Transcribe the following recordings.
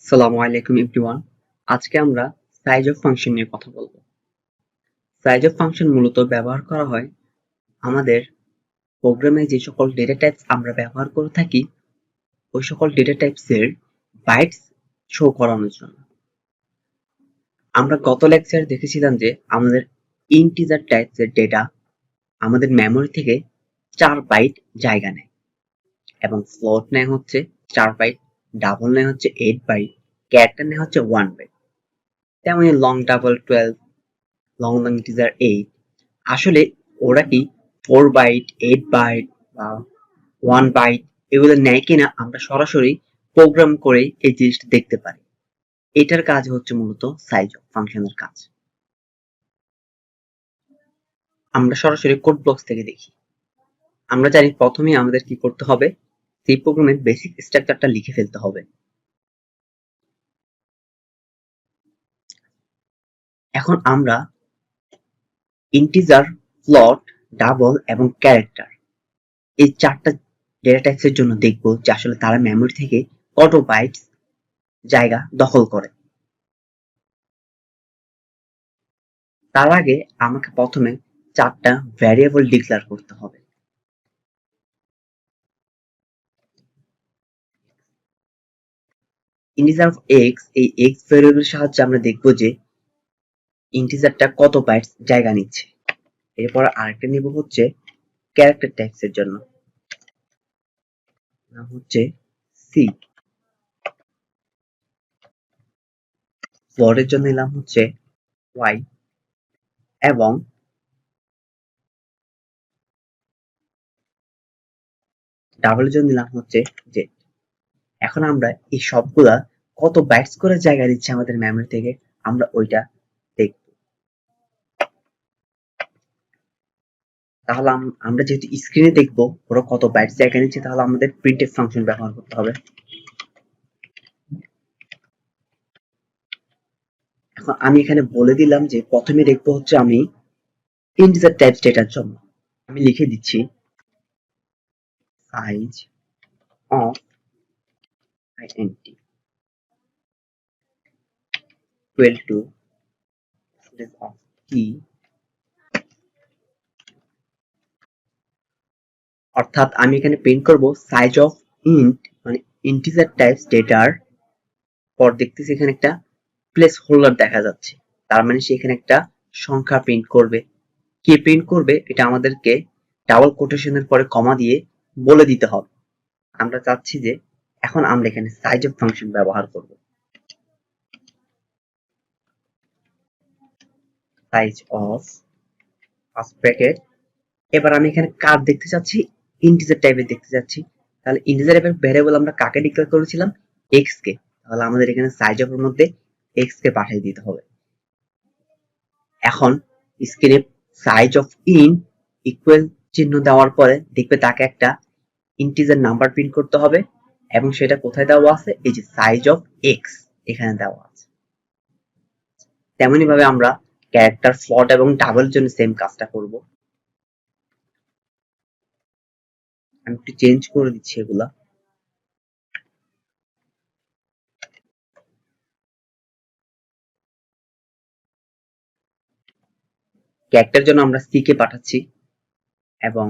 আসসালামু আলাইকুম এভরিওয়ান। আজকে আমরা সাইজ অফ ফাংশন নিয়ে কথা বলবো। সাইজ অফ ফাংশন মূলত ব্যবহার করা হয় আমাদের প্রোগ্রামে যে সকল ডেটা টাইপস আমরা ব্যবহার করে থাকি ওই সকল ডেটা টাইপসের বাইটস শো করানোর জন্য। আমরা গত লেকচারে দেখেছিলাম যে আমাদের ইন্টিজার টাইপসের ডেটা আমাদের মেমরি থেকে 4 বাইট জায়গা নেয় এবং ফ্লোট নেয় হচ্ছে 4 বাইট, ডাবল নেয় হচ্ছে 8 বাইট, ক্যারেক্টার নেয় হচ্ছে 1 বাইট। তেমনি লং ডাবল 12, লং ইন্টিজার 8। আসলে ওরা কি 4 বাইট, 8 বাইট বা 1 বাইট এগুলো নেয় কিনা আমরা সরাসরি প্রোগ্রাম করে এই জিনিসটা দেখতে পারি। এটার কাজ হচ্ছে মূলত সাইজ অফ ফাংশনের কাজ। আমরা সরাসরি কোড ব্লকস থেকে দেখি। আমরা জানি প্রথমে আমাদের কি করতে হবে, সেই প্রোগ্রামের বেসিক স্ট্রাকচারটা লিখে ফেলতে হবে। এখন আমরা ইন্টিজার, ফ্লোট, ডাবল এবং ক্যারেক্টার এই 4টা ডেটা টাইপসের জন্য দেখব যে আসলে তারা মেমরি থেকে কত বাইটস জায়গা দখল করে। তার আগে আমাকে প্রথমে 4টা ভ্যারিয়েবল ডিক্লেয়ার করতে হবে। ইন্টিজার অফ এক্স, এই এক্স ভ্যারিয়েবলের সাহায্যে আমরা দেখব যে ইন্টিজারটা কত বাইটস জায়গা নিচ্ছে। এরপর আরেকটা নিব হচ্ছে ক্যারেক্টার টাইপস এর জন্য, নাম হচ্ছে সি। ফ্লোটের জন্য নিলাম হচ্ছে ওয়াই এবং ডাবলের জন্য নিলাম হচ্ছে জেড। এখন আমরা এই সবগুলা কত বাইটস করে জায়গা দিচ্ছে আমাদের মেমরি থেকে আমরা ওইটা দেখব। তাহলে আমরা যেহেতু স্ক্রিনে দেখবো ওরা কত বাইটস জায়গা নিচ্ছে, তাহলে আমাদের প্রিন্টএফ ফাংশন ব্যবহার করতে হবে। এখন আমি এখানে বলে দিলাম যে প্রথমে দেখবো হচ্ছে আমি ইন্টিজার টাইপস ডেটার জন্য আমি লিখে দিচ্ছি size of int equal to size of t, অর্থাৎ আমি এখানে প্রিন্ট করব সাইজ অফ ইন্ট মানে ইন্টিজার টাইপস ডেটার পর দেখতেছি এখানে একটা প্লেস হোল্ডার দেখা যাচ্ছে, তার মানে সে এখানে একটা সংখ্যা প্রিন্ট করবে। কি প্রিন্ট করবে এটা আমাদেরকে ডাবল কোটেশনের পরে কমা দিয়ে বলে দিতে হবে। আমরা চাচ্ছি যে এখন আমরা এখানে সাইজ অফ ফাংশন ব্যবহার করব। Size of first bracket. এবার আমি এখানে কার দেখতে চাচ্ছি, ইন্টিজার টাইপের দেখতে চাচ্ছি। তাহলে ইন্টিজার টাইপের ভ্যারিয়েবল আমরা কাকে ডিক্লেয়ার করেছিলাম, এক্স কে। তাহলে আমাদের এখানে সাইজ অফ এর মধ্যে এক্স কে পাঠিয়ে দিতে হবে। এখন স্ক্রিনে সাইজ অফ ইন ইকুয়াল চিহ্ন দেওয়ার পরে দেখবে তাকে একটা ইন্টিজার নাম্বার প্রিন্ট করতে হবে এবং সেটা কোথায় দেওয়া আছে, এই যে সাইজ অফ এক্স এখানে দেওয়া আছে। তেমনি ভাবে আমরা ক্যারেক্টার, ফ্লোট এবং ডাবল জন্য সেম কাজটা করব। আমি একটু চেঞ্জ করে দিচ্ছি এগুলা। ক্যারেক্টার জন্য আমরা সি কে পাঠাচ্ছি এবং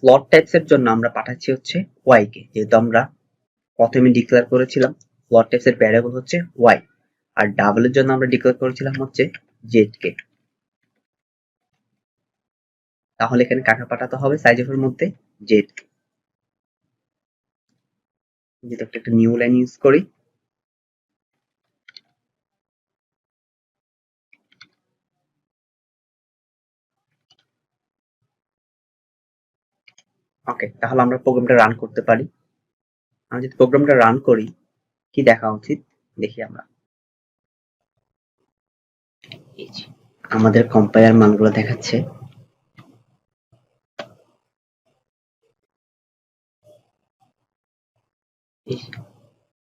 ফ্লোট টাইপস এর জন্য আমরা পাঠাচ্ছি হচ্ছে ওয়াই কে, যেহেতু আমরা প্রথমে ডিক্লেয়ার করেছিলাম ফ্লোট টাইপস এর ভ্যারিয়েবল হচ্ছে ওয়াই, আর ডাবল এর জন্য আমরা ডিক্লেয়ার করেছিলাম হচ্ছে জেড কে। তাহলে এখানে কাকে পাঠাতে হবে, সাইজ অফ এর মধ্যে জেড কে। যেটা একটা নিউ লাইন ইউজ করি। ওকে, তাহলে আমরা প্রোগ্রামটা রান করতে পারি। আমরা যদি প্রোগ্রামটা রান করি কি দেখা উচিত দেখি আমরা। আমাদের কম্পাইলার মানগুলো দেখাচ্ছে।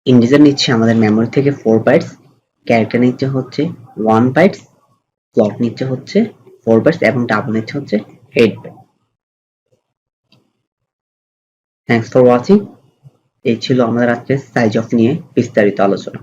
ইন্টিজার নিচ্ছে আমাদের মেমরি থেকে 4 বাইটস, ক্যারেক্টার নিচ্ছে হচ্ছে 1 বাইটস, ফ্লোট নিচ্ছে হচ্ছে 4 বাইটস এবং ডাবল নিচ্ছে হচ্ছে 8 বাইট। Thanks for watching. এই ছিল আমাদের আজকে সাইজ অফ নিয়ে বিস্তারিত আলোচনা।